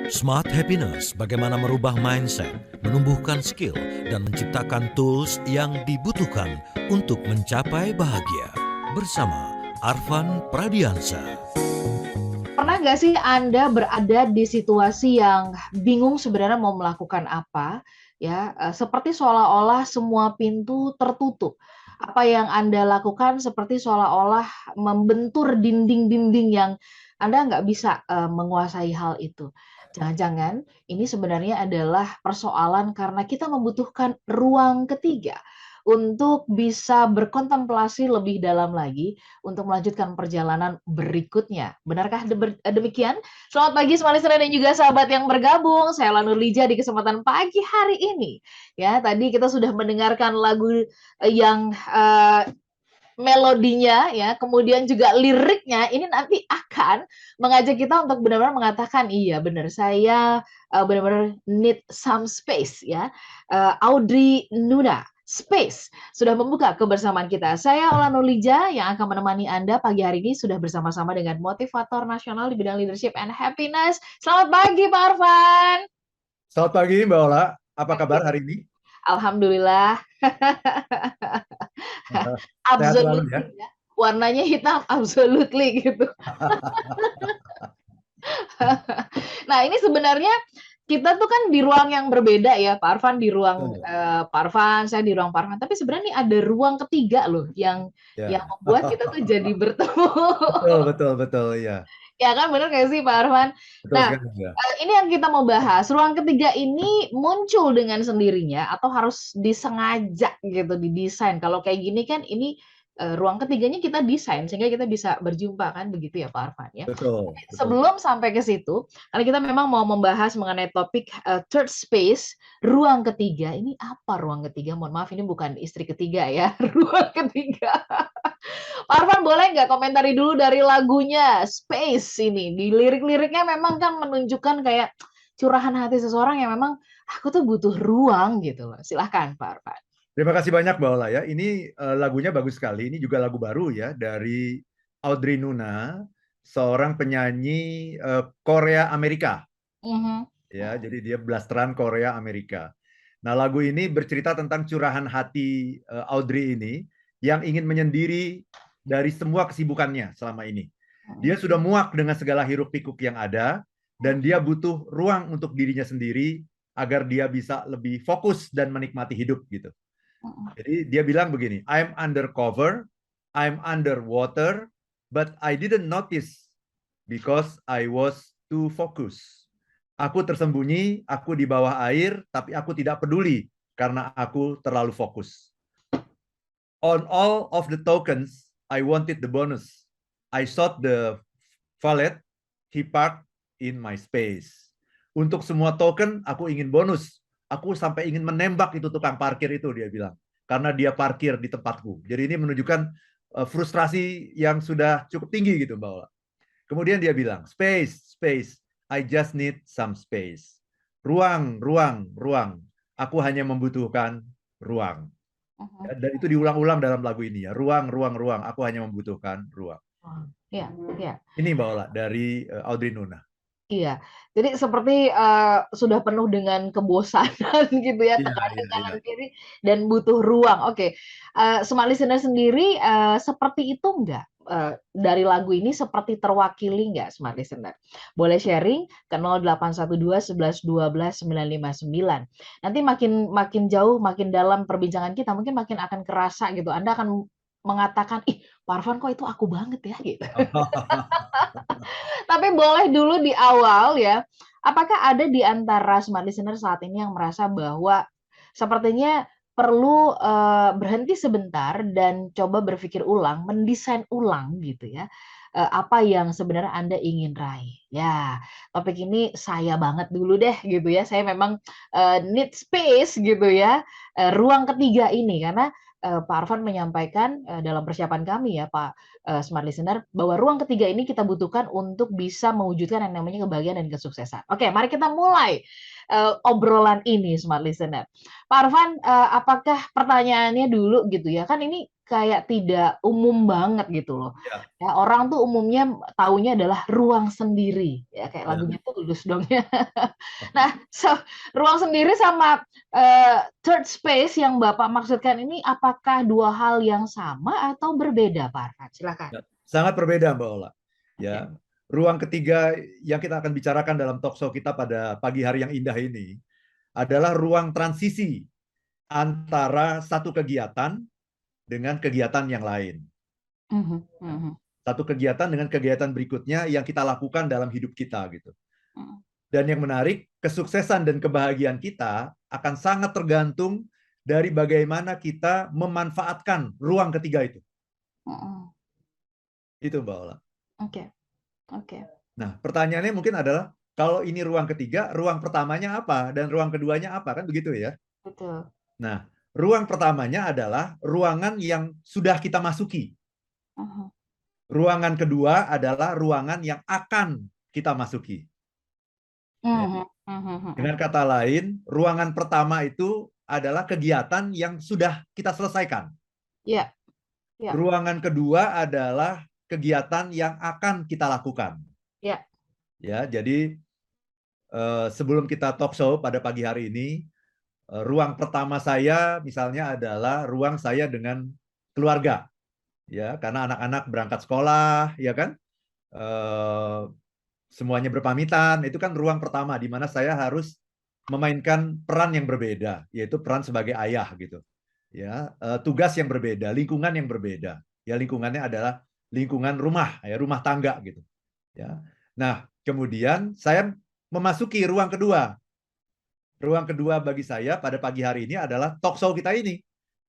Smart Happiness, bagaimana merubah mindset, menumbuhkan skill, dan menciptakan tools yang dibutuhkan untuk mencapai bahagia. Bersama Arfan Pradiansa. Pernah nggak sih Anda berada di situasi yang bingung sebenarnya mau melakukan apa, ya, seperti seolah-olah semua pintu tertutup. Apa yang Anda lakukan seperti seolah-olah membentur dinding-dinding yang Anda nggak bisa menguasai hal itu. Jangan-jangan ini sebenarnya adalah persoalan karena kita membutuhkan ruang ketiga untuk bisa berkontemplasi lebih dalam lagi untuk melanjutkan perjalanan berikutnya. Benarkah demikian? Selamat pagi semua listener dan juga sahabat yang bergabung. Saya Lana Nurlija di kesempatan pagi hari ini. Ya, tadi kita sudah mendengarkan lagu yang melodinya ya, kemudian juga liriknya ini nanti akan mengajak kita untuk benar-benar mengatakan iya benar saya benar-benar need some space ya. Audrey Nuna Space sudah membuka kebersamaan kita. Saya Ola Nurlija yang akan menemani Anda pagi hari ini sudah bersama-sama dengan motivator nasional di bidang leadership and happiness. Selamat pagi Pak Arfan. Selamat pagi Mbak Ola, apa kabar hari ini? Alhamdulillah. Sehat selalu ya. Absolutely ya. Warnanya hitam, absolutely gitu. Nah, ini sebenarnya kita tuh kan di ruang yang berbeda ya, Pak Arfan di ruang Pak Arfan, saya di ruang Pak Arfan. Tapi sebenarnya nih ada ruang ketiga loh yang membuat kita tuh jadi bertemu. Betul ya. Ya kan benar nggak sih Pak Arfan? Betul Nah, sekali ya. ini yang kita mau bahas. Ruang ketiga ini muncul dengan sendirinya atau harus disengaja gitu, didesain. Kalau kayak gini kan ini ruang ketiganya kita desain sehingga kita bisa berjumpa kan begitu ya Pak Arfan ya. Betul. Sebelum sampai ke situ, karena kita memang mau membahas mengenai topik third space, ruang ketiga. Ini apa ruang ketiga? Mohon maaf ini bukan istri ketiga ya, ruang ketiga. Pak Arfan boleh nggak komentari dulu dari lagunya Space ini? Di lirik-liriknya memang kan menunjukkan kayak curahan hati seseorang yang memang aku tuh butuh ruang gitu loh. Silahkan Pak Arfan. Terima kasih banyak Mbak Ola ya. Ini lagunya bagus sekali. Ini juga lagu baru ya dari Audrey Nuna, seorang penyanyi Korea Amerika. Ya, jadi dia blasteran Korea Amerika. Nah, lagu ini bercerita tentang curahan hati Audrey ini yang ingin menyendiri dari semua kesibukannya selama ini. Dia sudah muak dengan segala hiruk pikuk yang ada dan dia butuh ruang untuk dirinya sendiri agar dia bisa lebih fokus dan menikmati hidup gitu. Jadi dia bilang begini, I'm undercover, I'm underwater, but I didn't notice because I was too focused. Aku tersembunyi, aku di bawah air, tapi aku tidak peduli karena aku terlalu fokus. On all of the tokens, I wanted the bonus. I sought the valet, he parked in my space. Untuk semua token, aku ingin bonus. Aku sampai ingin menembak itu tukang parkir itu, dia bilang. Karena dia parkir di tempatku. Jadi ini menunjukkan frustrasi yang sudah cukup tinggi gitu, Mbak Ola. Kemudian dia bilang, space, space. I just need some space. Ruang, ruang, ruang. Aku hanya membutuhkan ruang. Dan itu diulang-ulang dalam lagu ini ya. Ruang, ruang, ruang. Aku hanya membutuhkan ruang. Iya, iya. Ini Mbak Ola dari Audrey Nuna. Iya, jadi seperti sudah penuh dengan kebosanan gitu ya, tekanan kanan kiri dan butuh ruang. Oke, Smart Listener sendiri seperti itu enggak? Dari lagu ini seperti terwakili nggak Smart Listener? Boleh sharing ke 0812 11 12 959. Nanti makin jauh, makin dalam perbincangan kita, mungkin makin akan kerasa gitu. Anda akan mengatakan, ih, Pak Arfan kok itu aku banget ya gitu. Tapi boleh dulu di awal ya, apakah ada di antara Smart Listener saat ini yang merasa bahwa sepertinya perlu berhenti sebentar dan coba berpikir ulang, mendesain ulang gitu ya, apa yang sebenarnya Anda ingin raih. Ya, topik ini saya banget dulu deh gitu ya, saya memang need space gitu ya, ruang ketiga ini karena Pak Arfan menyampaikan dalam persiapan kami ya Pak Smart Listener bahwa ruang ketiga ini kita butuhkan untuk bisa mewujudkan yang namanya kebahagiaan dan kesuksesan. Oke, mari kita mulai obrolan ini Smart Listener. Pak Arfan, apakah pertanyaannya dulu gitu ya, kan ini kayak tidak umum banget gitu loh. Ya, Ya, orang tuh umumnya taunya adalah ruang sendiri, ya kayak ya. lagunya Tulus dong ya. Nah, ruang sendiri sama third space yang Bapak maksudkan ini apakah dua hal yang sama atau berbeda, Pak Arfan? Silakan. Ya, sangat berbeda Mbak Ola. Oke. Ya, ruang ketiga yang kita akan bicarakan dalam talkshow kita pada pagi hari yang indah ini adalah ruang transisi antara satu kegiatan dengan kegiatan yang lain. Mhm, mhm, Satu kegiatan dengan kegiatan berikutnya yang kita lakukan dalam hidup kita gitu. mhm, Dan yang menarik, kesuksesan dan kebahagiaan kita akan sangat tergantung dari bagaimana kita memanfaatkan ruang ketiga itu. mhm. Itu Mbak Ola. Oke, oke. Nah, pertanyaannya mungkin adalah kalau ini ruang ketiga, ruang pertamanya apa dan ruang keduanya apa, kan begitu ya? Betul. Nah, ruang pertamanya adalah ruangan yang sudah kita masuki. Mhm, Ruangan kedua adalah ruangan yang akan kita masuki. Ya. mhm, mhm, mhm. Dengan kata lain, ruangan pertama itu adalah kegiatan yang sudah kita selesaikan. Iya, iya, Ruangan kedua adalah kegiatan yang akan kita lakukan. iya. Ya, jadi sebelum kita talk show pada pagi hari ini, ruang pertama saya misalnya adalah ruang saya dengan keluarga, ya, karena anak-anak berangkat sekolah, ya kan, Eh, semuanya berpamitan, itu kan ruang pertama di mana saya harus memainkan peran yang berbeda, yaitu peran sebagai ayah gitu, ya, tugas yang berbeda, lingkungan yang berbeda, ya lingkungannya adalah lingkungan rumah, ya rumah tangga gitu, ya. Nah, kemudian saya memasuki ruang kedua. Ruang kedua bagi saya pada pagi hari ini adalah talk show kita ini,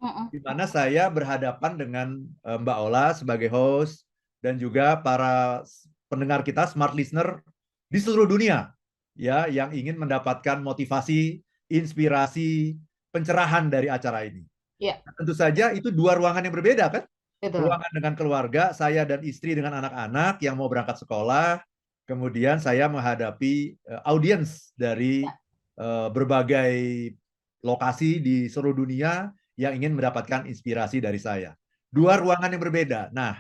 Mhm, di mana saya berhadapan dengan Mbak Ola sebagai host dan juga para pendengar kita, smart listener di seluruh dunia, ya, yang ingin mendapatkan motivasi, inspirasi, pencerahan dari acara ini. iya, Tentu saja itu dua ruangan yang berbeda kan? betul. Ruangan dengan keluarga, saya dan istri dengan anak-anak yang mau berangkat sekolah, kemudian saya menghadapi audiens dari berbagai lokasi di seluruh dunia yang ingin mendapatkan inspirasi dari saya. Dua ruangan yang berbeda. Nah,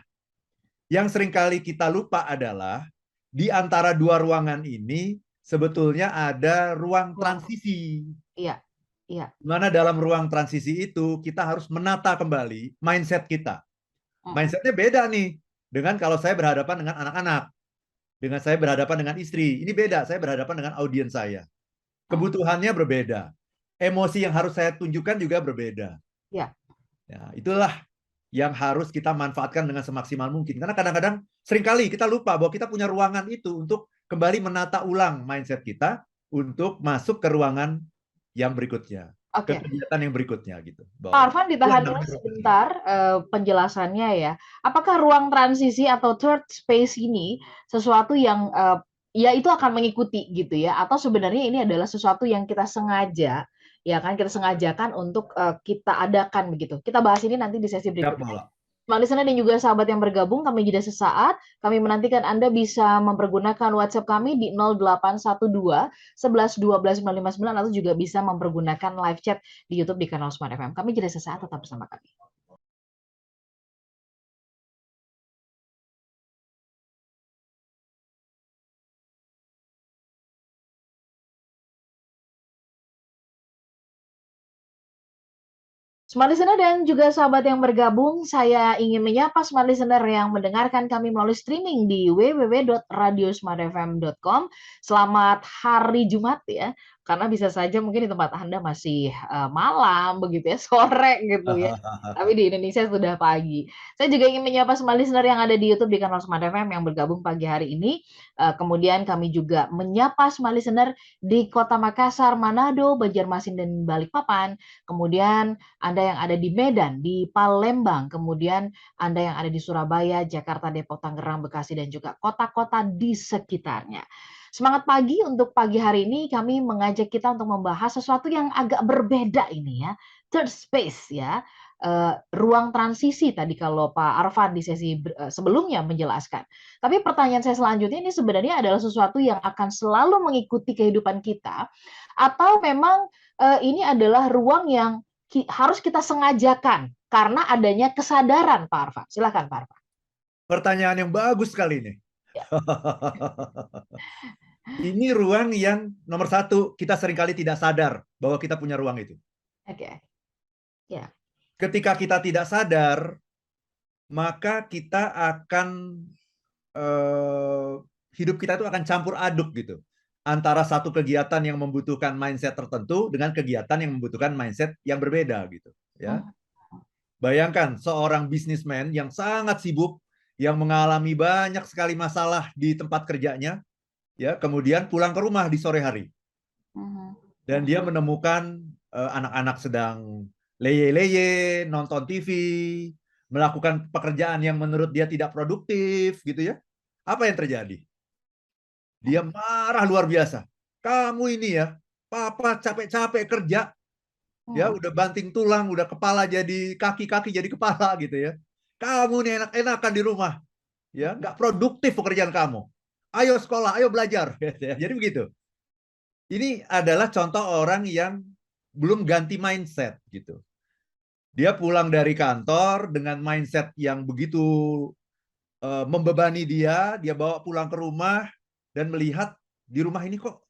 yang seringkali kita lupa adalah di antara dua ruangan ini sebetulnya ada ruang Ruang. transisi. Iya, iya. Di mana dalam ruang transisi itu kita harus menata kembali mindset kita. Mhm, Mindsetnya beda nih dengan kalau saya berhadapan dengan anak-anak, dengan saya berhadapan dengan istri. Ini beda, saya berhadapan dengan audiens saya. mhm. Kebutuhannya berbeda. Emosi yang harus saya tunjukkan juga berbeda. Iya. Ya, itulah yang harus kita manfaatkan dengan semaksimal mungkin. Karena kadang-kadang seringkali kita lupa bahwa kita punya ruangan itu untuk kembali menata ulang mindset kita untuk masuk ke ruangan yang berikutnya, ke Oke. kegiatan yang berikutnya gitu. Pak Bahwa Arfan itulah ditahan dulu namanya ruang ketiga. sebentar, penjelasannya ya. Apakah ruang transisi atau third space ini sesuatu yang, ya itu akan mengikuti gitu ya, atau sebenarnya ini adalah sesuatu yang kita sengaja, ya kan, kita sengajakan untuk, kita adakan begitu? Kita bahas ini nanti di sesi Siap, berikutnya. Mola. Smart listener dan juga sahabat yang bergabung, kami jeda sesaat. Kami menantikan Anda bisa mempergunakan WhatsApp kami di 0812 11 12 959 atau juga bisa mempergunakan live chat di YouTube di kanal Smart FM. Kami jeda sesaat, tetap bersama kami. Smart Listener dan juga sahabat yang bergabung, saya ingin menyapa Smart Listener yang mendengarkan kami melalui streaming di www.radiosmartfm.com. Selamat hari Jumat ya, karena bisa saja mungkin di tempat Anda masih malam begitu ya, sore gitu ya. Tapi di Indonesia sudah pagi. Saya juga ingin menyapa Smart Listener yang ada di YouTube di kanal Smart FM yang bergabung pagi hari ini. Kemudian kami juga menyapa Smart Listener di Kota Makassar, Manado, Banjarmasin, dan Balikpapan. Kemudian anda yang ada di Medan, di Palembang, kemudian Anda yang ada di Surabaya, Jakarta, Depok, Tangerang, Bekasi, dan juga kota-kota di sekitarnya. Semangat pagi untuk pagi hari ini kami mengajak kita untuk membahas sesuatu yang agak berbeda ini ya. Third space ya. Ruang transisi tadi kalau Pak Arfan di sesi sebelumnya menjelaskan. Tapi pertanyaan saya selanjutnya ini sebenarnya adalah sesuatu yang akan selalu mengikuti kehidupan kita atau memang ini adalah ruang yang harus kita sengajakan karena adanya kesadaran, Pak Arfan. Silakan, Pak Arfan. Pertanyaan yang bagus sekali ini. Ya. Ini ruang yang nomor satu, kita seringkali tidak sadar bahwa kita punya ruang itu. Oke. Ya. Ketika kita tidak sadar, maka kita akan hidup kita itu akan campur aduk gitu. Antara satu kegiatan yang membutuhkan mindset tertentu dengan kegiatan yang membutuhkan mindset yang berbeda gitu. Ya. Bayangkan seorang bisnismen yang sangat sibuk, yang mengalami banyak sekali masalah di tempat kerjanya, ya, kemudian pulang ke rumah di sore hari. Dan dia menemukan anak-anak sedang leye-leye, nonton TV, melakukan pekerjaan yang menurut dia tidak produktif, gitu ya. Apa yang terjadi? Dia marah luar biasa. Kamu ini ya, papa capek-capek kerja, ya udah banting tulang, udah kepala jadi kaki, kaki jadi kepala gitu ya. Kamu nih enak-enakan di rumah, ya nggak produktif pekerjaan kamu. Ayo sekolah, ayo belajar. Jadi begitu. Ini adalah contoh orang yang belum ganti mindset gitu. Dia pulang dari kantor dengan mindset yang begitu membebani dia bawa pulang ke rumah dan melihat di rumah ini kok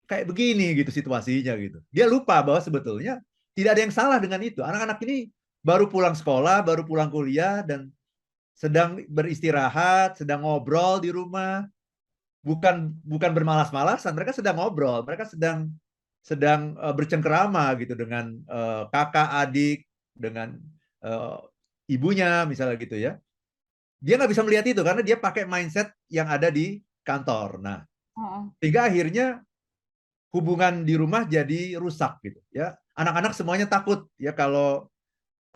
kayak begini gitu situasinya gitu. Dia lupa bahwa sebetulnya tidak ada yang salah dengan itu. Anak-anak ini baru pulang sekolah, baru pulang kuliah dan sedang beristirahat, sedang ngobrol di rumah. Bukan bermalas-malasan, mereka sedang ngobrol, mereka sedang bercengkerama gitu dengan kakak, adik, dengan ibunya misalnya gitu ya. Dia nggak bisa melihat itu karena dia pakai mindset yang ada di kantor. Nah, sehingga akhirnya hubungan di rumah jadi rusak gitu ya. Anak-anak semuanya takut ya kalau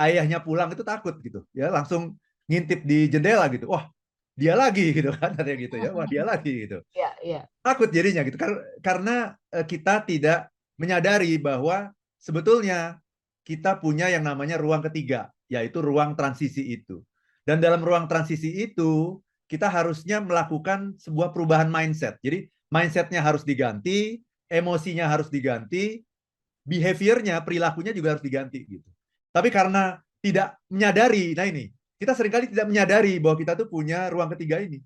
ayahnya pulang itu takut gitu ya, langsung ngintip di jendela gitu. Wah, dia lagi gitu kan, ada gitu ya. Wah, dia lagi gitu. Iya, iya. Takut jadinya gitu karena kita tidak menyadari bahwa sebetulnya kita punya yang namanya ruang ketiga, yaitu ruang transisi itu. Dan dalam ruang transisi itu kita harusnya melakukan sebuah perubahan mindset. Jadi mindsetnya harus diganti, emosinya harus diganti, behaviornya, perilakunya juga harus diganti gitu. Tapi karena tidak menyadari, nah ini kita seringkali tidak menyadari bahwa kita tuh punya ruang ketiga ini.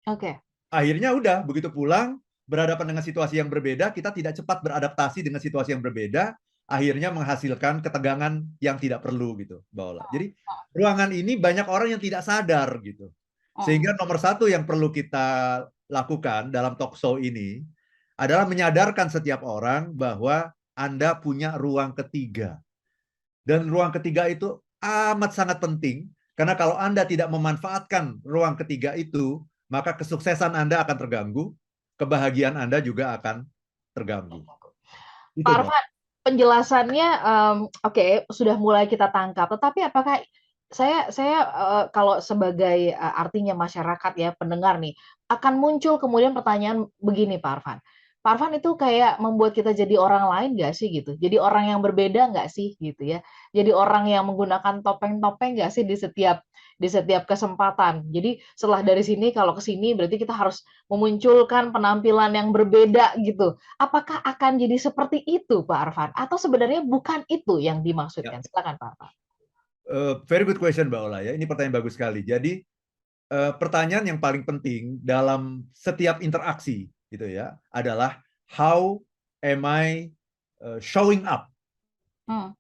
Oke. Akhirnya udah begitu pulang berhadapan dengan situasi yang berbeda, kita tidak cepat beradaptasi dengan situasi yang berbeda, akhirnya menghasilkan ketegangan yang tidak perlu gitu, Mbak Ola. Jadi ruangan ini banyak orang yang tidak sadar gitu. Sehingga nomor satu yang perlu kita lakukan dalam talk show ini adalah menyadarkan setiap orang bahwa Anda punya ruang ketiga. Dan ruang ketiga itu amat sangat penting, karena kalau Anda tidak memanfaatkan ruang ketiga itu, maka kesuksesan Anda akan terganggu, kebahagiaan Anda juga akan terganggu. Pak Arfan, penjelasannya oke, sudah mulai kita tangkap. Tetapi apakah saya kalau sebagai artinya masyarakat ya, pendengar nih, akan muncul kemudian pertanyaan begini, Pak Arfan. Pak Arfan itu kayak membuat kita jadi orang lain nggak sih gitu? Jadi orang yang berbeda nggak sih gitu ya? Jadi orang yang menggunakan topeng-topeng nggak sih di setiap kesempatan? Jadi setelah dari sini kalau ke sini berarti kita harus memunculkan penampilan yang berbeda gitu. Apakah akan jadi seperti itu, Pak Arfan? Atau sebenarnya bukan itu yang dimaksudkan? Ya. Silakan, Pak Arfan. Very good question, Mbak Ola ya. Ini pertanyaan bagus sekali. Jadi pertanyaan yang paling penting dalam setiap interaksi gitu ya adalah how am I showing up?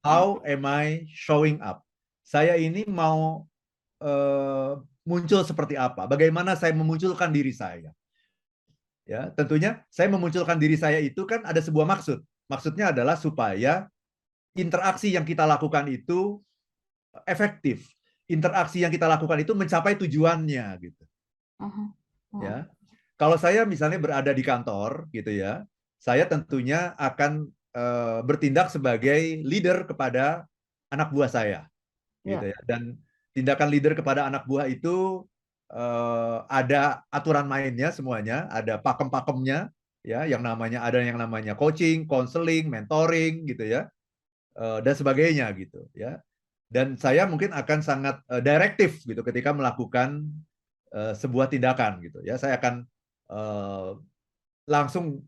How am I showing up? Saya ini mau muncul seperti apa? Bagaimana saya memunculkan diri saya? Ya, tentunya saya memunculkan diri saya itu kan ada sebuah maksud. Maksudnya adalah supaya interaksi yang kita lakukan itu efektif. Interaksi yang kita lakukan itu mencapai tujuannya gitu. Ya. Kalau saya misalnya berada di kantor gitu ya, saya tentunya akan bertindak sebagai leader kepada anak buah saya. Gitu ya. Dan tindakan leader kepada anak buah itu ada aturan mainnya semuanya, ada pakem-pakemnya ya, ada yang namanya coaching, counseling, mentoring gitu ya. Dan sebagainya gitu ya. Dan saya mungkin akan sangat direktif gitu ketika melakukan sebuah tindakan gitu ya. Saya akan langsung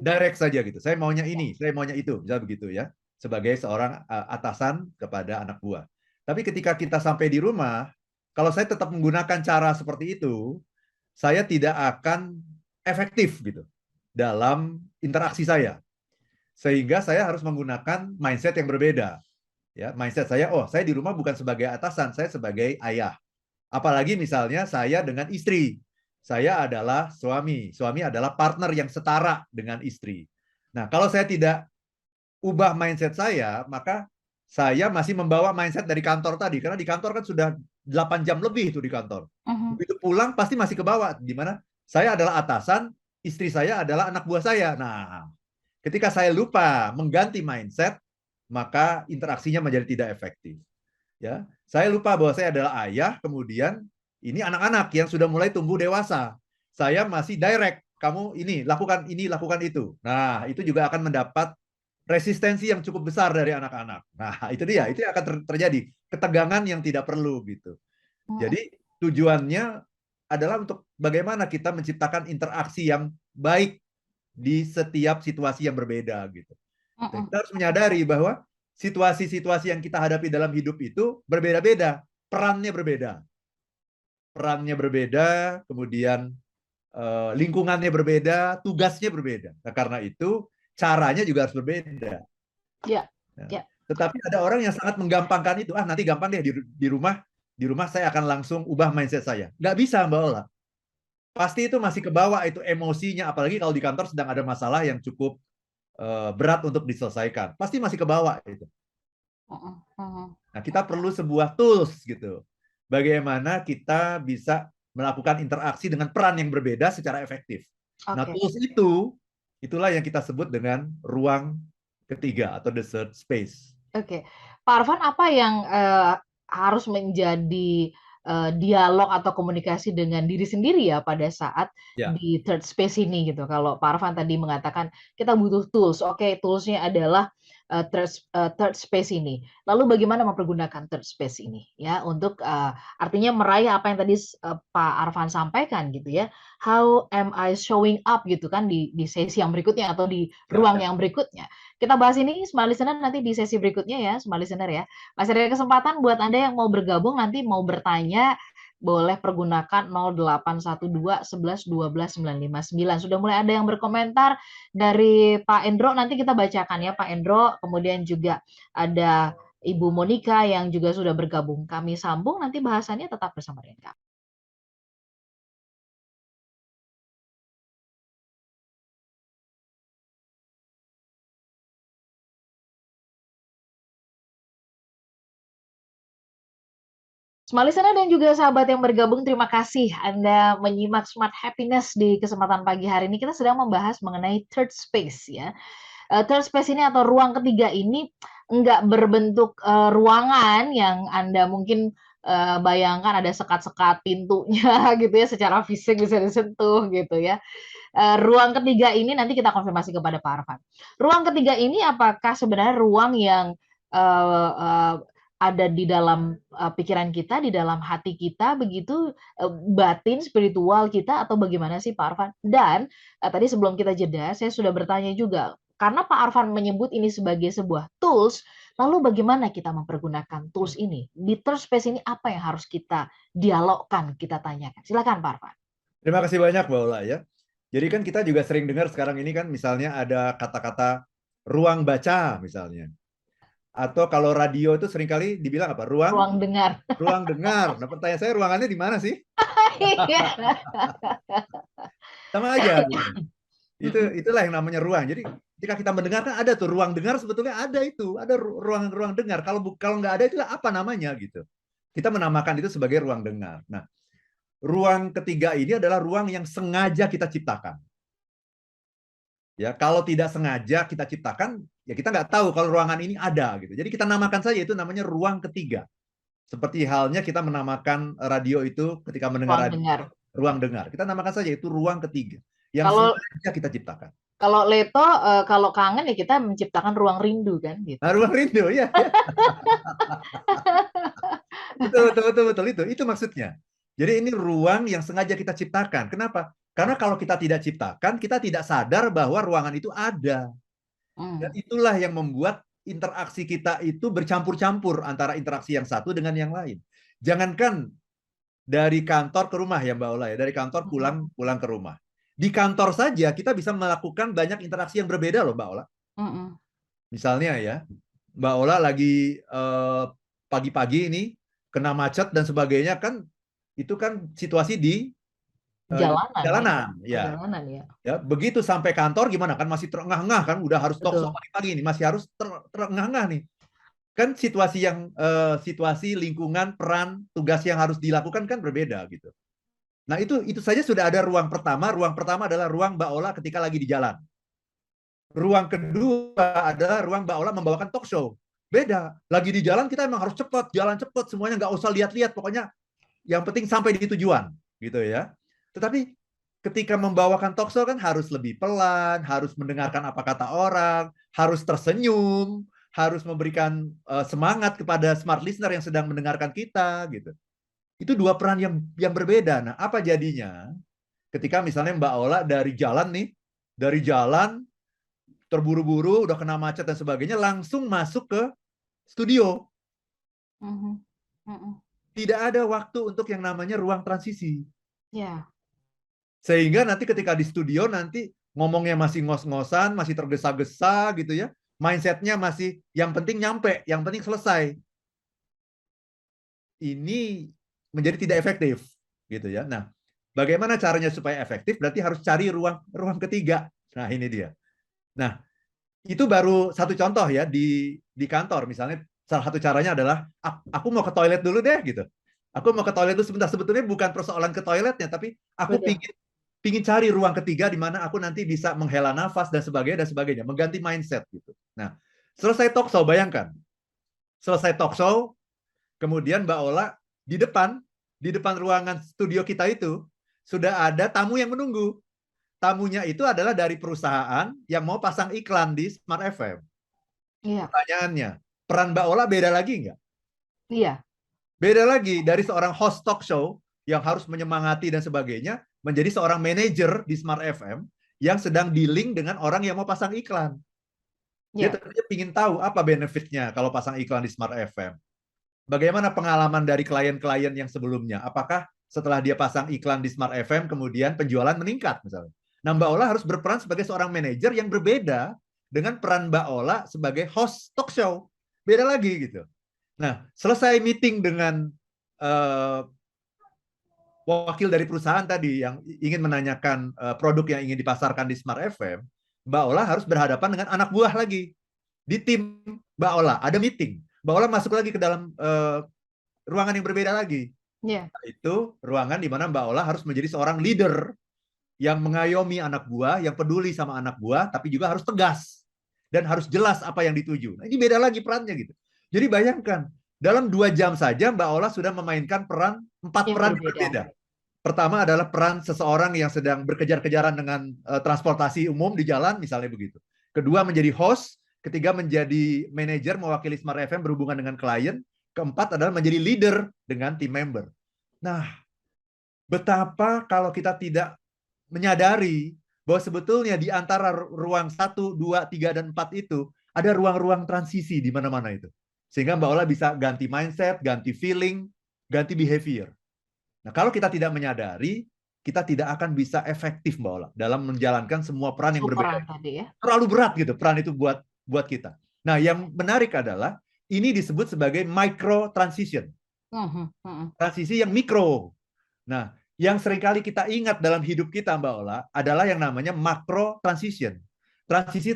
direct saja gitu. Saya maunya ini, saya maunya itu, misalnya begitu ya. Sebagai seorang atasan kepada anak buah. Tapi ketika kita sampai di rumah, kalau saya tetap menggunakan cara seperti itu, saya tidak akan efektif gitu dalam interaksi saya. Sehingga saya harus menggunakan mindset yang berbeda. Ya, mindset saya, oh, saya di rumah bukan sebagai atasan, saya sebagai ayah. Apalagi misalnya saya dengan istri. Saya adalah suami. Suami adalah partner yang setara dengan istri. Nah, kalau saya tidak ubah mindset saya, maka saya masih membawa mindset dari kantor tadi. Karena di kantor kan sudah 8 jam lebih itu di kantor. Begitu pulang pasti masih ke bawah. Di mana saya adalah atasan, istri saya adalah anak buah saya. Nah, ketika saya lupa mengganti mindset, maka interaksinya menjadi tidak efektif. Ya, saya lupa bahwa saya adalah ayah, kemudian ini anak-anak yang sudah mulai tumbuh dewasa. Saya masih direct, kamu ini, lakukan itu. Nah, itu juga akan mendapat resistensi yang cukup besar dari anak-anak. Nah, itu dia, itu akan terjadi ketegangan yang tidak perlu gitu. Jadi tujuannya adalah untuk bagaimana kita menciptakan interaksi yang baik di setiap situasi yang berbeda gitu. Dan kita harus menyadari bahwa situasi-situasi yang kita hadapi dalam hidup itu berbeda-beda, perannya berbeda. Perannya berbeda, kemudian lingkungannya berbeda, tugasnya berbeda. Nah, karena itu caranya juga harus berbeda. Ya. Nah, Ya. tetapi ada orang yang sangat menggampangkan itu. Nanti gampang deh di rumah saya akan langsung ubah mindset saya. Nggak bisa, Mbak Ola. Pasti itu masih kebawa itu emosinya, apalagi kalau di kantor sedang ada masalah yang cukup berat untuk diselesaikan. Pasti masih kebawa itu. Nah, kita perlu sebuah tools gitu. Bagaimana kita bisa melakukan interaksi dengan peran yang berbeda secara efektif. Nah, tools itulah yang kita sebut dengan ruang ketiga atau the third space. Oke. Pak Arfan, apa yang harus menjadi dialog atau komunikasi dengan diri sendiri ya pada saat di third space ini gitu. Kalau Pak Arfan tadi mengatakan kita butuh tools, oke, toolsnya adalah third space ini. Lalu bagaimana mempergunakan third space ini ya untuk artinya meraih apa yang tadi Pak Arfan sampaikan gitu ya. How am I showing up gitu kan di sesi yang berikutnya atau di ruang yang berikutnya. Kita bahas ini Smart Listener nanti di sesi berikutnya ya, Smart Listener ya. Masih ada kesempatan buat Anda yang mau bergabung nanti mau bertanya boleh pergunakan 0812 11 12 959. Sudah mulai ada yang berkomentar dari Pak Endro, nanti kita bacakan ya Pak Endro. Kemudian juga ada Ibu Monica yang juga sudah bergabung. Kami sambung nanti bahasannya tetap bersama dengan kami. Smart Listener dan juga sahabat yang bergabung, terima kasih Anda menyimak Smart Happiness di kesempatan pagi hari ini. Kita sedang membahas mengenai third space ya. Third space ini atau ruang ketiga ini nggak berbentuk ruangan yang Anda mungkin bayangkan ada sekat-sekat pintunya gitu ya, secara fisik bisa disentuh gitu ya. Ruang ketiga ini nanti kita konfirmasi kepada Pak Arfan. Ruang ketiga ini apakah sebenarnya ruang yang ada di dalam pikiran kita, di dalam hati kita, begitu batin, spiritual kita, atau bagaimana sih Pak Arfan? Dan tadi sebelum kita jeda, saya sudah bertanya juga, karena Pak Arfan menyebut ini sebagai sebuah tools, lalu bagaimana kita mempergunakan tools ini? Di third space ini apa yang harus kita dialogkan, kita tanyakan? Silakan Pak Arfan. Terima kasih banyak Mbak Ola ya. Jadi kan kita juga sering dengar sekarang ini kan misalnya ada kata-kata ruang baca misalnya. Atau kalau radio itu seringkali dibilang apa? Ruang dengar. Ruang dengar. Nah, pertanyaan saya ruangannya di mana sih? Sama aja. Gitu. Itulah yang namanya ruang. Jadi ketika kita mendengarkan ada tuh ruang dengar, sebetulnya ada itu, ada ruang dengar. Kalau nggak ada itu apa namanya gitu. Kita menamakan itu sebagai ruang dengar. Nah, ruang ketiga ini adalah ruang yang sengaja kita ciptakan. Ya, kalau tidak sengaja kita ciptakan, ya kita nggak tahu kalau ruangan ini ada gitu. Jadi kita namakan saja itu namanya ruang ketiga. Seperti halnya kita menamakan radio itu ketika mendengar ruang dengar. Kita namakan saja itu ruang ketiga yang sengaja kita ciptakan. Kalau Leto, kalau kangen ya kita menciptakan ruang rindu kan gitu. Nah, ruang rindu ya. Betul itu maksudnya. Jadi ini ruang yang sengaja kita ciptakan. Kenapa? Karena kalau kita tidak ciptakan, kita tidak sadar bahwa ruangan itu ada. Dan itulah yang membuat interaksi kita itu bercampur-campur antara interaksi yang satu dengan yang lain. Jangankan dari kantor ke rumah ya Mbak Ola ya, dari kantor pulang ke rumah. Di kantor saja kita bisa melakukan banyak interaksi yang berbeda loh Mbak Ola. Misalnya ya, Mbak Ola lagi pagi-pagi ini kena macet dan sebagainya kan, itu kan situasi di jalanan ya. Ya, begitu sampai kantor gimana kan, masih terengah-engah kan, udah harus talkshow pagi-pagi ini, masih harus terengah-engah nih. Kan situasi lingkungan, peran, tugas yang harus dilakukan kan berbeda gitu. Nah, itu saja sudah ada ruang pertama. Ruang pertama adalah ruang Mbak Ola ketika lagi di jalan. Ruang kedua adalah ruang Mbak Ola membawakan talk show. Beda. Lagi di jalan kita emang harus cepat, jalan cepat, semuanya nggak usah lihat-lihat, pokoknya yang penting sampai di tujuan gitu ya. Tetapi ketika membawakan talk show kan harus lebih pelan, harus mendengarkan apa kata orang, harus tersenyum, harus memberikan semangat kepada smart listener yang sedang mendengarkan kita gitu. Itu dua peran yang berbeda. Nah, apa jadinya ketika misalnya Mbak Ola dari jalan terburu-buru, udah kena macet dan sebagainya, langsung masuk ke studio. Tidak ada waktu untuk yang namanya ruang transisi. Sehingga nanti ketika di studio nanti ngomongnya masih ngos-ngosan, masih tergesa-gesa gitu ya. Mindsetnya masih yang penting nyampe, yang penting selesai. Ini menjadi tidak efektif gitu ya. Nah, bagaimana caranya supaya efektif? Berarti harus cari ruang ketiga. Nah, ini dia. Nah, itu baru satu contoh ya di kantor. Misalnya salah satu caranya adalah aku mau ke toilet dulu deh gitu. Aku mau ke toilet dulu sebentar. Sebetulnya bukan persoalan ke toiletnya, tapi aku pingin cari ruang ketiga di mana aku nanti bisa menghela nafas dan sebagainya, mengganti mindset gitu. Nah, selesai talk show, bayangkan. Selesai talk show, kemudian Mbak Ola di depan ruangan studio kita itu sudah ada tamu yang menunggu. Tamunya itu adalah dari perusahaan yang mau pasang iklan di Smart FM. Pertanyaannya, peran Mbak Ola beda lagi nggak? Iya. Beda lagi dari seorang host talk show yang harus menyemangati dan sebagainya, menjadi seorang manajer di Smart FM yang sedang dealing dengan orang yang mau pasang iklan. Dia tentunya ingin tahu apa benefitnya kalau pasang iklan di Smart FM. Bagaimana pengalaman dari klien-klien yang sebelumnya? Apakah setelah dia pasang iklan di Smart FM kemudian penjualan meningkat misalnya? Nah, Mbak Ola harus berperan sebagai seorang manajer yang berbeda dengan peran Mbak Ola sebagai host talk show. Beda lagi gitu. Nah, selesai meeting dengan wakil dari perusahaan tadi yang ingin menanyakan produk yang ingin dipasarkan di Smart FM, Mbak Ola harus berhadapan dengan anak buah lagi. Di tim Mbak Ola ada meeting. Mbak Ola masuk lagi ke dalam ruangan yang berbeda lagi. Nah, itu ruangan di mana Mbak Ola harus menjadi seorang leader yang mengayomi anak buah, yang peduli sama anak buah, tapi juga harus tegas dan harus jelas apa yang dituju. Nah, ini beda lagi perannya gitu. Jadi bayangkan, dalam 2 jam saja Mbak Ola sudah memainkan 4 peran yang berbeda. Pertama adalah peran seseorang yang sedang berkejar-kejaran dengan transportasi umum di jalan, misalnya begitu. Kedua menjadi host, ketiga menjadi manajer mewakili Smart FM berhubungan dengan klien, keempat adalah menjadi leader dengan tim member. Nah, betapa kalau kita tidak menyadari bahwa sebetulnya di antara ruang 1, 2, 3, dan 4 itu ada ruang-ruang transisi di mana-mana itu. Sehingga Mbak Ola bisa ganti mindset, ganti feeling, ganti behavior. Nah, kalau kita tidak menyadari, kita tidak akan bisa efektif Mbak Ola dalam menjalankan semua peran yang berbeda. Terlalu berat gitu peran itu buat kita. Nah, yang menarik adalah ini disebut sebagai micro transition. Transisi yang mikro. Nah, yang seringkali kita ingat dalam hidup kita Mbak Ola adalah yang namanya macro transition. Transisi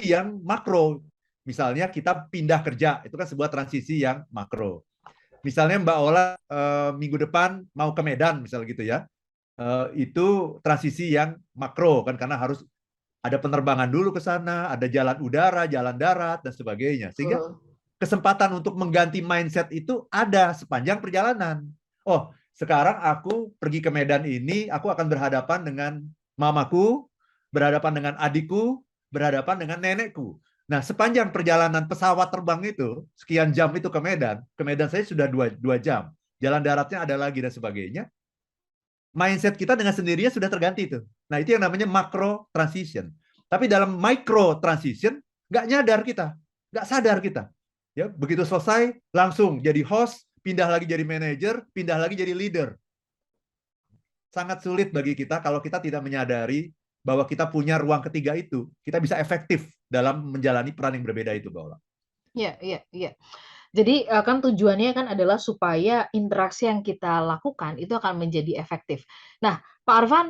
yang makro. Misalnya kita pindah kerja, itu kan sebuah transisi yang makro. Misalnya Mbak Ola minggu depan mau ke Medan, misalnya gitu ya. Itu transisi yang makro kan, karena harus ada penerbangan dulu ke sana, ada jalan udara, jalan darat, dan sebagainya. Sehingga kesempatan untuk mengganti mindset itu ada sepanjang perjalanan. Oh, sekarang aku pergi ke Medan ini, aku akan berhadapan dengan mamaku, berhadapan dengan adikku, berhadapan dengan nenekku. Nah, sepanjang perjalanan pesawat terbang itu, sekian jam itu ke Medan saya sudah 2 jam. Jalan daratnya ada lagi dan sebagainya. Mindset kita dengan sendirinya sudah terganti itu. Nah, itu yang namanya macro transition. Tapi dalam micro transition, nggak nyadar kita. nggak sadar kita. Ya, begitu selesai langsung jadi host, pindah lagi jadi manajer, pindah lagi jadi leader. Sangat sulit bagi kita kalau kita tidak menyadari bahwa kita punya ruang ketiga itu, kita bisa efektif dalam menjalani peran yang berbeda itu, Mbak Ola. Iya, iya, iya. Jadi kan tujuannya kan adalah supaya interaksi yang kita lakukan itu akan menjadi efektif. Nah, Pak Arfan,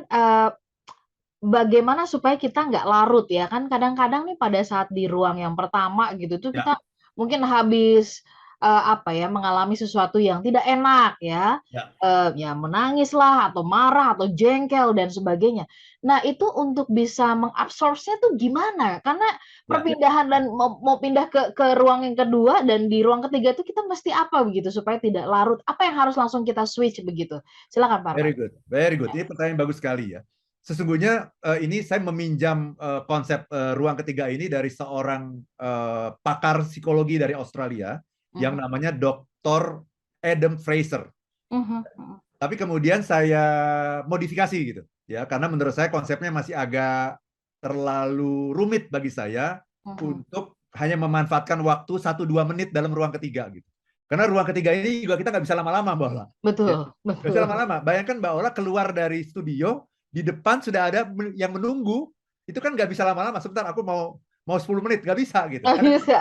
bagaimana supaya kita nggak larut ya? Kan kadang-kadang nih pada saat di ruang yang pertama gitu tuh Ya, kita mungkin habis apa ya, mengalami sesuatu yang tidak enak ya, ya, ya menangis lah atau marah atau jengkel dan sebagainya. Nah itu untuk bisa mengabsorbnya tuh gimana? Karena ya. perpindahan dan mau pindah ke ruang yang kedua dan di ruang ketiga itu kita mesti apa begitu supaya tidak larut? Apa yang harus langsung kita switch begitu? Silakan Pak Very Arfan. good, very good. Ini pertanyaan bagus sekali ya. Sesungguhnya ini saya meminjam konsep ruang ketiga ini dari seorang pakar psikologi dari Australia yang Mhm. namanya Dr. Adam Fraser. Mhm, mhm. Tapi kemudian saya modifikasi gitu, ya, karena menurut saya konsepnya masih agak terlalu rumit bagi saya Mhm. untuk hanya memanfaatkan waktu 1-2 menit dalam ruang ketiga gitu. Karena ruang ketiga ini juga kita nggak bisa lama-lama, Mbak Ola. Ya, Betul, nggak bisa betul. lama-lama. Bayangkan Mbak Ola keluar dari studio, di depan sudah ada yang menunggu, itu kan nggak bisa lama-lama. Sebentar, aku mau 10 menit, nggak bisa gitu. Nggak Karena bisa.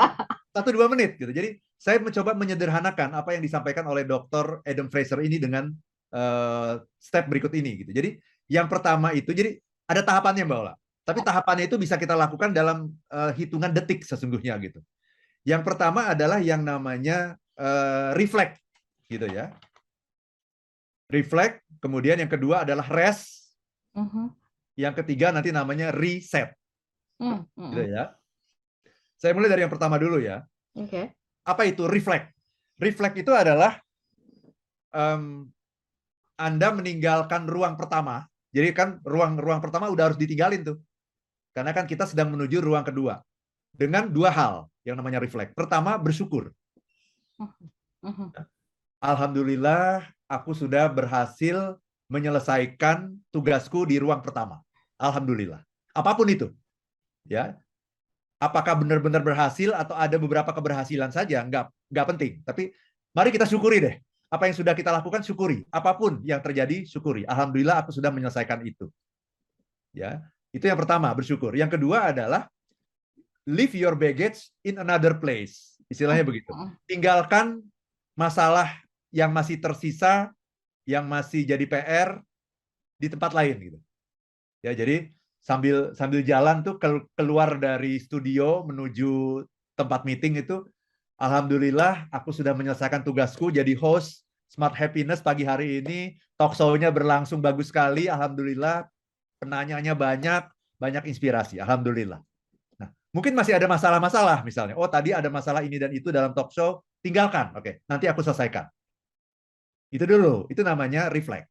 1-2 menit gitu. Jadi saya mencoba menyederhanakan apa yang disampaikan oleh Dr. Adam Fraser ini dengan step berikut ini gitu. Jadi yang pertama itu, jadi ada tahapannya Mbak Ola. Tapi tahapannya itu bisa kita lakukan dalam hitungan detik sesungguhnya gitu. Yang pertama adalah yang namanya reflect gitu ya. Reflect, kemudian yang kedua adalah rest, Mhm. yang ketiga nanti namanya reset gitu Mhm. ya. Saya mulai dari yang pertama dulu ya. Oke. Apa itu reflect? Reflect itu adalah Anda meninggalkan ruang pertama. Jadi kan ruang pertama udah harus ditinggalin tuh. Karena kan kita sedang menuju ruang kedua. Dengan dua hal yang namanya reflect. Pertama, bersyukur. Mhm. Mhm. Alhamdulillah, aku sudah berhasil menyelesaikan tugasku di ruang pertama. Alhamdulillah. Apapun itu. Ya, apakah benar-benar berhasil atau ada beberapa keberhasilan saja, nggak penting. Tapi mari kita syukuri deh. Apa yang sudah kita lakukan, syukuri. Apapun yang terjadi, syukuri. Alhamdulillah aku sudah menyelesaikan itu. Ya, itu yang pertama, bersyukur. Yang kedua adalah leave your baggage in another place. Istilahnya begitu. Mhm. Tinggalkan masalah yang masih tersisa, yang masih jadi PR di tempat lain gitu. Ya, jadi sambil jalan tuh keluar dari studio menuju tempat meeting itu, alhamdulillah aku sudah menyelesaikan tugasku jadi host Smart Happiness pagi hari ini. Talk show-nya berlangsung bagus sekali, alhamdulillah. Penanyanya banyak inspirasi, alhamdulillah. Nah, mungkin masih ada masalah-masalah misalnya. Oh, tadi ada masalah ini dan itu dalam talk show, tinggalkan. Oke, nanti aku selesaikan. Itu dulu, itu namanya reflect.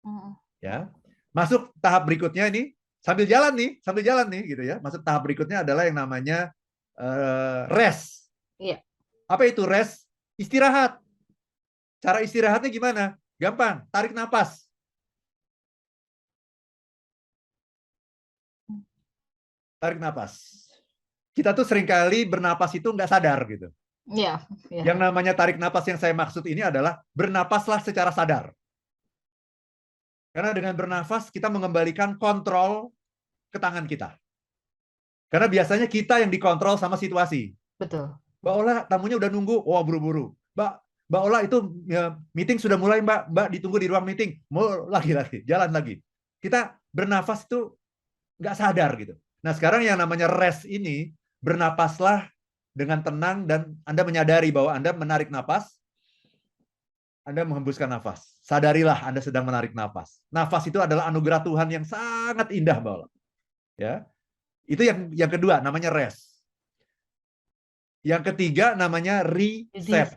Mhm. Ya, masuk tahap berikutnya ini sambil jalan nih gitu ya. Masuk tahap berikutnya adalah yang namanya rest. Iya. Apa itu rest? Istirahat. Cara istirahatnya gimana? Gampang, tarik napas. Tarik napas. Kita tuh seringkali bernapas itu nggak sadar gitu. Iya, iya. Yang namanya tarik napas yang saya maksud ini adalah bernapaslah secara sadar. Karena dengan bernafas kita mengembalikan kontrol ke tangan kita. Karena biasanya kita yang dikontrol sama situasi. Betul. Mbak Ola, tamunya udah nunggu. Oh, buru-buru. Mbak Ola itu ya, meeting sudah mulai, Mbak. Mbak ditunggu di ruang meeting. Mau lagi, jalan lagi. Kita bernafas itu nggak sadar gitu. Nah, sekarang yang namanya rest ini, bernapaslah dengan tenang dan Anda menyadari bahwa Anda menarik napas, Anda menghembuskan nafas. Sadarilah Anda sedang menarik nafas. Nafas itu adalah anugerah Tuhan yang sangat indah, Mbak Ola. Ya. Itu yang kedua, namanya rest. Yang ketiga namanya reset.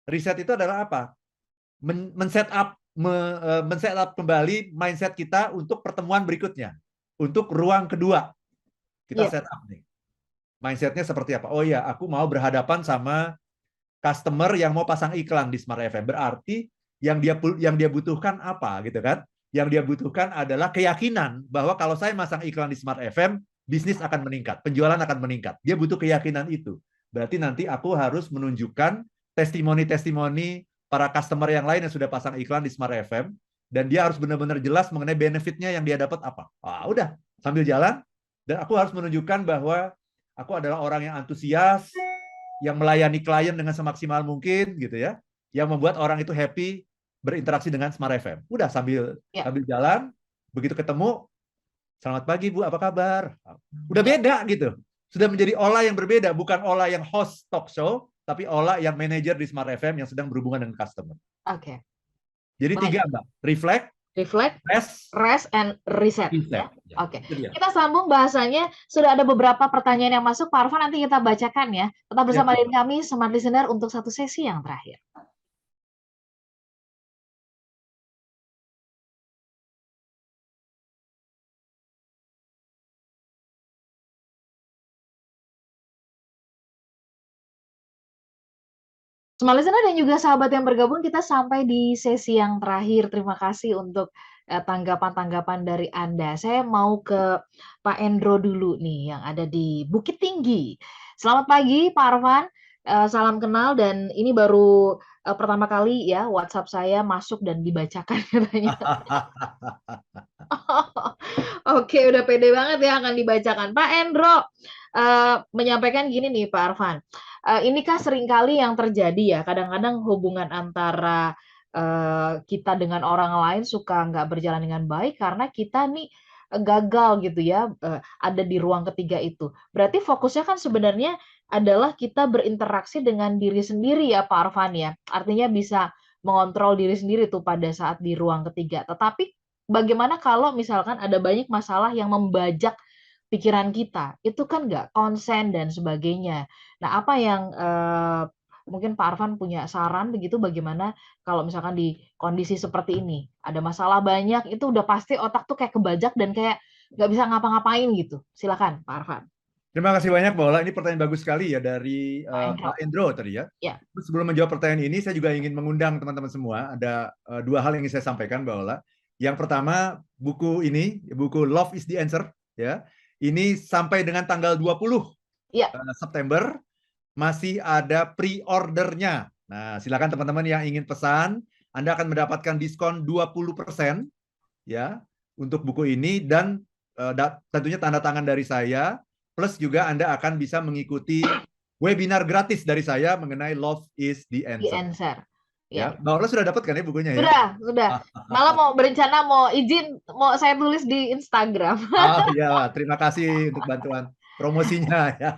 Reset itu adalah apa? Men-set up kembali mindset kita untuk pertemuan berikutnya. Untuk ruang kedua. Kita Iya. set up nih. Mindsetnya seperti apa? Oh ya, aku mau berhadapan sama customer yang mau pasang iklan di Smart FM. Berarti yang dia butuhkan apa gitu kan? Yang dia butuhkan adalah keyakinan bahwa kalau saya masang iklan di Smart FM, bisnis akan meningkat, penjualan akan meningkat. Dia butuh keyakinan itu. berarti nanti aku harus menunjukkan testimoni-testimoni para customer yang lain yang sudah pasang iklan di Smart FM, dan dia harus benar-benar jelas mengenai benefitnya yang dia dapat apa. Udah, sambil jalan, dan aku harus menunjukkan bahwa aku adalah orang yang antusias, yang melayani klien dengan semaksimal mungkin, gitu ya, yang membuat orang itu happy berinteraksi dengan Smart FM. Udah, sambil jalan, begitu ketemu, selamat pagi Bu, apa kabar? Udah beda gitu. Sudah menjadi Ola yang berbeda, bukan Ola yang host talk show, tapi Ola yang manajer di Smart FM yang sedang berhubungan dengan customer. Oke. Jadi tiga, Mbak. Reflect, rest, and reset. Ya? Oke. Kita sambung bahasanya. Sudah ada beberapa pertanyaan yang masuk, Pak Arfan, nanti kita bacakan ya. Tetap bersama dengan kami, Smart Listener, untuk satu sesi yang terakhir. Smart Listener dan juga sahabat yang bergabung, kita sampai di sesi yang terakhir. Terima kasih untuk tanggapan-tanggapan dari Anda. Saya mau ke Pak Endro dulu nih, yang ada di Bukit Tinggi. Selamat pagi, Pak Arfan. Salam kenal, dan ini baru pertama kali ya WhatsApp saya masuk dan dibacakan katanya. Oke, udah pede banget ya akan dibacakan. Pak Endro menyampaikan gini nih, Pak Arfan. Ini kan seringkali yang terjadi ya, kadang-kadang hubungan antara kita dengan orang lain suka nggak berjalan dengan baik karena kita nih gagal gitu ya, ada di ruang ketiga itu. Berarti fokusnya kan sebenarnya adalah kita berinteraksi dengan diri sendiri ya, Pak Arfan ya. Artinya bisa mengontrol diri sendiri tuh pada saat di ruang ketiga. Tetapi bagaimana kalau misalkan ada banyak masalah yang membajak pikiran kita, itu kan nggak konsen dan sebagainya. Nah, apa yang mungkin Pak Arfan punya saran begitu, bagaimana kalau misalkan di kondisi seperti ini, ada masalah banyak, itu udah pasti otak tuh kayak kebajak dan kayak nggak bisa ngapa-ngapain gitu. Silakan, Pak Arfan. Terima kasih banyak, Mbak Ola. Ini pertanyaan bagus sekali ya dari Pak Endro tadi ya. Sebelum menjawab pertanyaan ini, saya juga ingin mengundang teman-teman semua. Ada dua hal yang ingin saya sampaikan, Mbak Ola. Yang pertama, buku ini, buku Love is the Answer, ya. Ini sampai dengan tanggal 20 September masih ada pre-ordernya. Nah, silakan teman-teman yang ingin pesan, Anda akan mendapatkan diskon 20% ya untuk buku ini, dan tentunya tanda tangan dari saya, plus juga Anda akan bisa mengikuti webinar gratis dari saya mengenai Love is the Answer. Ya, Mbak Ola sudah dapat kan ya bukunya ya? Sudah. Malah mau berencana mau izin, mau saya tulis di Instagram. Ya, terima kasih untuk bantuan promosinya ya.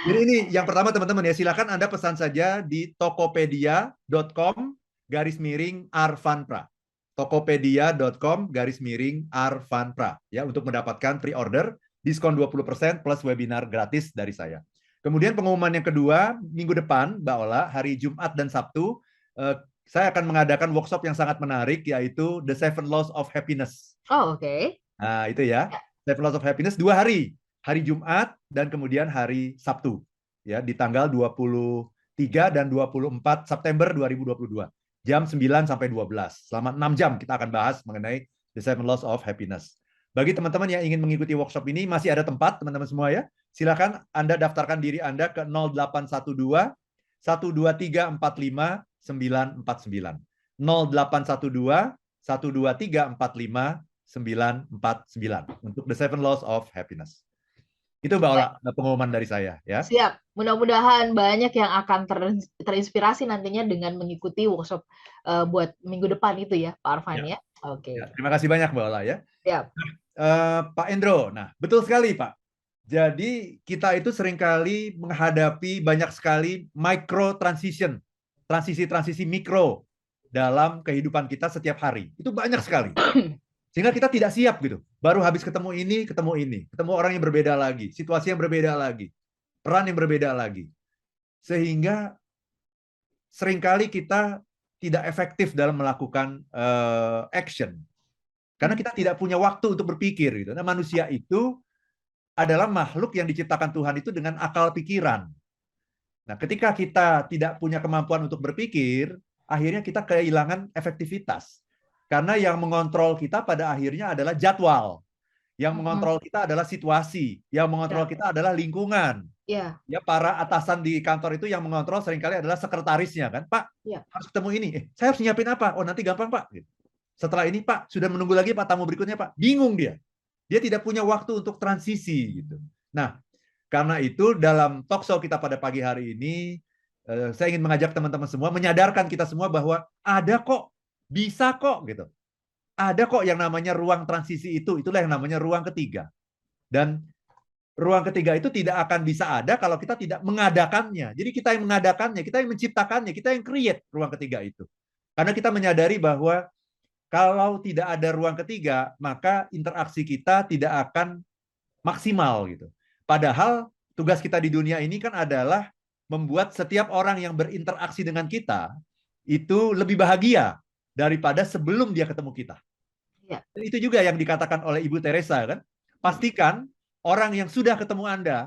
Jadi ini yang pertama teman-teman ya, silakan Anda pesan saja di tokopedia.com/arvanpra. tokopedia.com/arvanpra ya, untuk mendapatkan pre-order diskon 20% plus webinar gratis dari saya. Kemudian pengumuman yang kedua, minggu depan, Mbak Ola, hari Jumat dan Sabtu, saya akan mengadakan workshop yang sangat menarik, yaitu The 7 Laws of Happiness. Oke. Nah, itu ya, 7 Laws of Happiness, 2 hari. Hari Jumat dan kemudian hari Sabtu. Ya, di tanggal 23 dan 24 September 2022. Jam 9 sampai 12. Selama 6 jam kita akan bahas mengenai The 7 Laws of Happiness. Bagi teman-teman yang ingin mengikuti workshop ini, masih ada tempat, teman-teman semua ya. Silakan Anda daftarkan diri Anda ke 0812 123 45 949. 0812 123 45 949 untuk The 7 Laws of Happiness. Itu Mbak Ola, pengumuman dari saya ya. Siap. Mudah-mudahan banyak yang akan terinspirasi nantinya dengan mengikuti workshop buat minggu depan itu ya, Pak Arfan ya. Oke. Ya, terima kasih banyak Mbak Ola ya. Siap. Pak Endro, nah betul sekali Pak. Jadi kita itu seringkali menghadapi banyak sekali micro transition, transisi-transisi mikro dalam kehidupan kita setiap hari. Itu banyak sekali. Sehingga kita tidak siap gitu. Baru habis ketemu ini, ketemu orang yang berbeda lagi, situasi yang berbeda lagi, peran yang berbeda lagi. Sehingga seringkali kita tidak efektif dalam melakukan action. Karena kita tidak punya waktu untuk berpikir gitu. Nah, manusia itu adalah makhluk yang diciptakan Tuhan itu dengan akal pikiran. Nah, ketika kita tidak punya kemampuan untuk berpikir, akhirnya kita kehilangan efektivitas. Karena yang mengontrol kita pada akhirnya adalah jadwal. Yang mengontrol kita adalah situasi. Yang mengontrol kita adalah lingkungan. Iya. Ya, para atasan di kantor itu yang mengontrol seringkali adalah sekretarisnya kan, Pak, Iya. harus ketemu ini. Saya harus nyiapin apa? Oh, nanti gampang, Pak. Gitu. Setelah ini, Pak, sudah menunggu lagi Pak tamu berikutnya, Pak. Bingung dia. Dia tidak punya waktu untuk transisi gitu. Nah, karena itu dalam talk show kita pada pagi hari ini, saya ingin mengajak teman-teman semua menyadarkan kita semua bahwa ada kok, bisa kok gitu. Ada kok yang namanya ruang transisi itu, itulah yang namanya ruang ketiga. Dan ruang ketiga itu tidak akan bisa ada kalau kita tidak mengadakannya. Jadi kita yang mengadakannya, kita yang menciptakannya, kita yang create ruang ketiga itu. Karena kita menyadari bahwa kalau tidak ada ruang ketiga, maka interaksi kita tidak akan maksimal gitu. Padahal tugas kita di dunia ini kan adalah membuat setiap orang yang berinteraksi dengan kita itu lebih bahagia daripada sebelum dia ketemu kita. Ya. Itu juga yang dikatakan oleh Ibu Teresa kan. Pastikan orang yang sudah ketemu Anda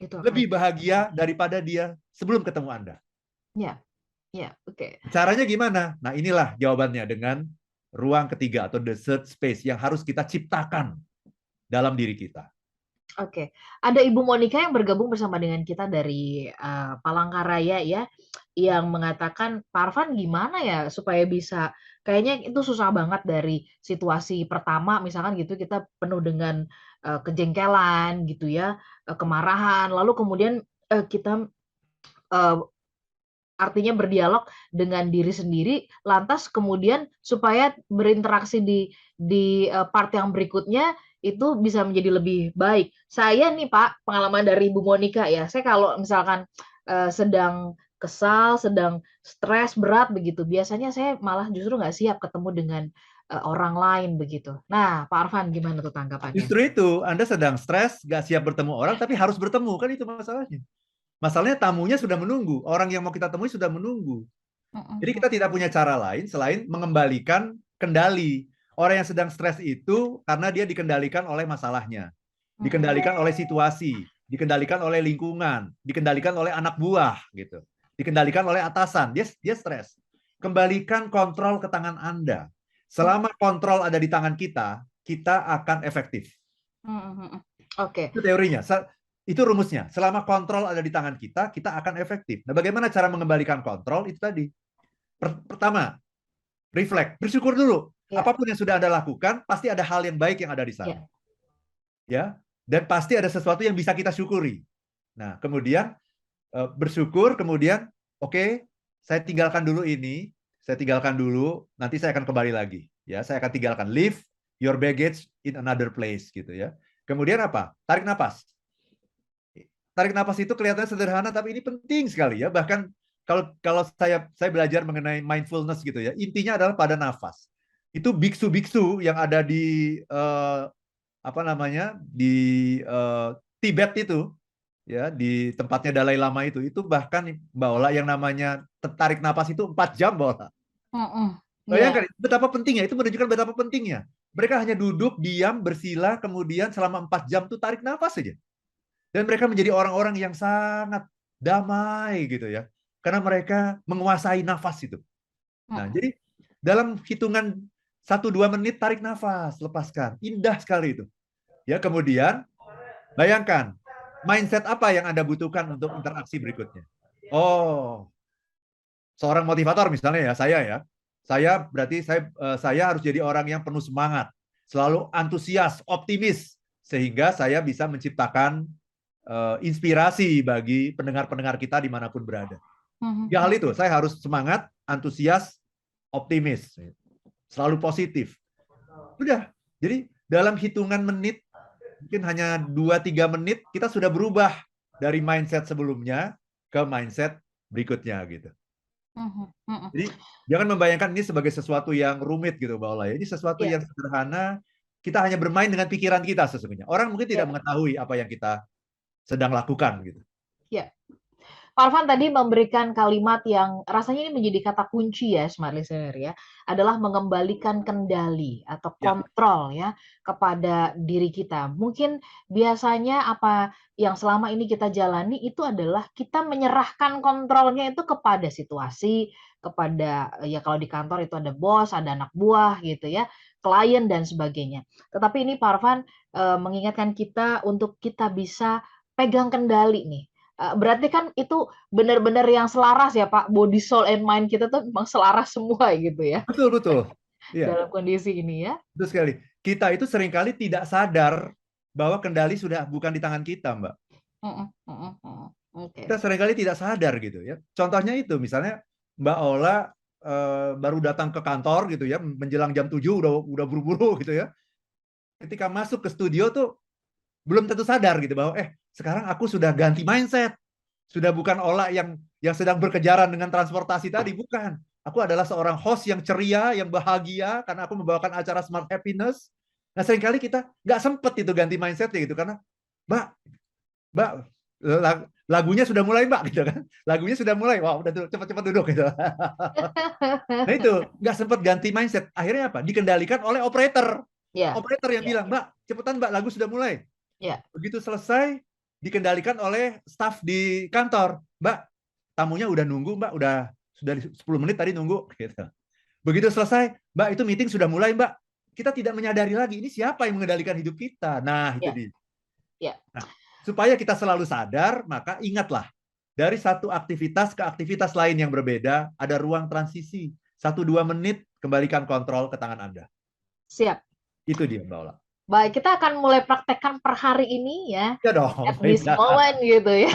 itu lebih bahagia daripada dia sebelum ketemu Anda. Ya, ya, oke. Caranya gimana? Nah, inilah jawabannya dengan ruang ketiga atau the third space yang harus kita ciptakan dalam diri kita. Oke, ada Ibu Monica yang bergabung bersama dengan kita dari Palangkaraya ya, yang mengatakan, Pak Arfan gimana ya supaya bisa, kayaknya itu susah banget dari situasi pertama misalkan gitu kita penuh dengan kejengkelan gitu ya, kemarahan, lalu kemudian kita artinya berdialog dengan diri sendiri, lantas kemudian supaya berinteraksi di part yang berikutnya itu bisa menjadi lebih baik. Saya nih Pak, pengalaman dari Ibu Monica ya, saya kalau misalkan sedang kesal, sedang stres berat begitu, biasanya saya malah justru nggak siap ketemu dengan orang lain begitu. Nah, Pak Arfan gimana tuh tanggapannya? Justru itu, Anda sedang stres, nggak siap bertemu orang, tapi harus bertemu, kan itu masalahnya. Masalahnya tamunya sudah menunggu, orang yang mau kita temui sudah menunggu. Jadi kita tidak punya cara lain selain mengembalikan kendali. Orang yang sedang stres itu karena dia dikendalikan oleh masalahnya, dikendalikan oleh situasi, dikendalikan oleh lingkungan, dikendalikan oleh anak buah gitu, dikendalikan oleh atasan. Dia stres. Kembalikan kontrol ke tangan Anda. Selama kontrol ada di tangan kita, kita akan efektif. Oke. Itu teorinya. Itu rumusnya. Selama kontrol ada di tangan kita, kita akan efektif. Nah, bagaimana cara mengembalikan kontrol? Itu tadi. Pertama, reflect, bersyukur dulu. Ya. Apapun yang sudah Anda lakukan, pasti ada hal yang baik yang ada di sana. Ya, dan pasti ada sesuatu yang bisa kita syukuri. Nah, kemudian bersyukur, kemudian oke, saya tinggalkan dulu ini, saya tinggalkan dulu, nanti saya akan kembali lagi. Ya, saya akan tinggalkan, leave your baggage in another place gitu ya. Kemudian apa? Tarik napas. Tarik napas itu kelihatannya sederhana, tapi ini penting sekali ya. Bahkan kalau saya belajar mengenai mindfulness gitu ya, intinya adalah pada nafas. Itu biksu-biksu yang ada di di Tibet itu, ya, di tempatnya Dalai Lama itu bahkan Mbak Ola yang namanya tarik napas itu 4 jam Mbak Ola. Bayangkan betapa pentingnya, itu menunjukkan betapa pentingnya. Mereka hanya duduk, diam, bersila, kemudian selama 4 jam tuh tarik napas saja. Dan mereka menjadi orang-orang yang sangat damai gitu ya. Karena mereka menguasai nafas itu. Nah, jadi dalam hitungan 1-2 menit tarik nafas, lepaskan. Indah sekali itu. Ya, kemudian bayangkan mindset apa yang Anda butuhkan untuk interaksi berikutnya. Oh, seorang motivator misalnya ya, saya ya. Saya berarti saya harus jadi orang yang penuh semangat, selalu antusias, optimis sehingga saya bisa menciptakan inspirasi bagi pendengar-pendengar kita dimanapun berada. Ya, hal itu, saya harus semangat, antusias, optimis, selalu positif. Udah, jadi dalam hitungan menit, mungkin hanya 2-3 menit, kita sudah berubah dari mindset sebelumnya ke mindset berikutnya gitu. Jadi jangan membayangkan ini sebagai sesuatu yang rumit gitu, Mbak Ola. Ini sesuatu yang sederhana, kita hanya bermain dengan pikiran kita sesungguhnya. Orang mungkin tidak mengetahui apa yang kita sedang lakukan gitu. Ya, Pak Arfan tadi memberikan kalimat yang rasanya ini menjadi kata kunci ya, smart listener ya, adalah mengembalikan kendali atau kontrol ya kepada diri kita. Mungkin biasanya apa yang selama ini kita jalani itu adalah kita menyerahkan kontrolnya itu kepada situasi, kepada ya kalau di kantor itu ada bos, ada anak buah gitu ya, klien dan sebagainya. Tetapi ini Pak Arfan mengingatkan kita untuk kita bisa pegang kendali nih, berarti kan itu benar-benar yang selaras ya Pak, body, soul, and mind kita tuh memang selaras semua gitu ya, Betul betul. Iya, dalam kondisi ini ya. betul sekali. Kita itu seringkali tidak sadar bahwa kendali sudah bukan di tangan kita, Mbak. Oke. Kita seringkali tidak sadar gitu ya. Contohnya itu, misalnya Mbak Ola baru datang ke kantor gitu ya, menjelang jam 7 udah buru-buru gitu ya. Ketika masuk ke studio tuh belum tentu sadar gitu bahwa sekarang aku sudah ganti mindset. Sudah bukan Ola yang sedang berkejaran dengan transportasi tadi, bukan. Aku adalah seorang host yang ceria, yang bahagia karena aku membawakan acara Smart Happiness. Nah, seringkali kita nggak sempet itu ganti mindsetnya gitu karena Mbak, lagunya sudah mulai Mbak gitu kan. Lagunya sudah mulai. Wah, udah tuh cepat-cepat duduk gitu. Nah, itu nggak sempet ganti mindset. Akhirnya apa? Dikendalikan oleh operator. Operator yang bilang, Mbak, cepetan Mbak, lagu sudah mulai. Begitu selesai, dikendalikan oleh staf di kantor. Mbak, tamunya udah nunggu, Mbak, sudah 10 menit tadi nunggu gitu. Begitu selesai, Mbak, itu meeting sudah mulai, Mbak. Kita tidak menyadari lagi ini siapa yang mengendalikan hidup kita. Nah, itu dia. Nah, supaya kita selalu sadar, maka ingatlah, dari satu aktivitas ke aktivitas lain yang berbeda, ada ruang transisi. 1-2 menit, kembalikan kontrol ke tangan Anda. Siap. Itu dia, Mbak Ola. Baik, kita akan mulai praktekkan per hari ini ya. Ya dong. At this moment gitu ya.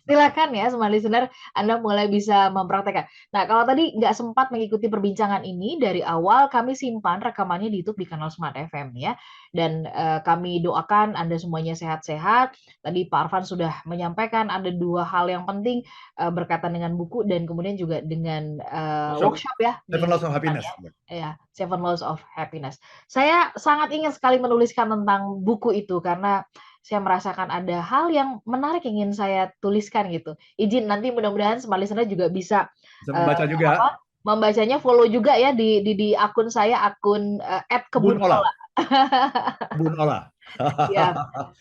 Silakan ya Smart Listener, Anda mulai bisa mempraktekkan. Nah, kalau tadi nggak sempat mengikuti perbincangan ini dari awal, kami simpan rekamannya di YouTube di kanal Smart FM ya. Dan kami doakan Anda semuanya sehat-sehat. Tadi Pak Arfan sudah menyampaikan ada 2 hal yang penting berkaitan dengan buku dan kemudian juga dengan workshop ya. 7 Laws of Happiness. Ya, 7 Laws of Happiness. Saya sangat ingin sekali menuliskan tentang buku itu karena saya merasakan ada hal yang menarik ingin saya tuliskan gitu. Izin nanti mudah-mudahan Smart Listener juga bisa membaca juga. Membacanya, follow juga ya di akun saya, akun @kebunola. Kebun Ola. Ya.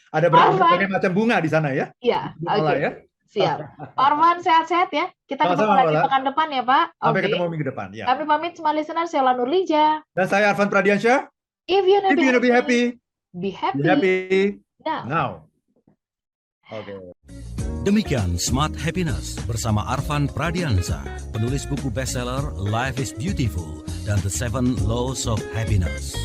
Ada berbagai macam bunga di sana ya. Iya, oke. Ya? Siap. Pak Arfan sehat-sehat ya. Kita ketemu lagi pekan depan ya Pak. Sampai ketemu minggu depan. Ya. Kami pamit Smart Listener, saya Ola Nurlija. Dan saya Arfan Pradiansyah. If you wanna be happy, be happy. Be happy now. Oke. Demikian Smart Happiness bersama Arfan Pradiansyah, penulis buku bestseller Life is Beautiful dan The 7 Laws of Happiness.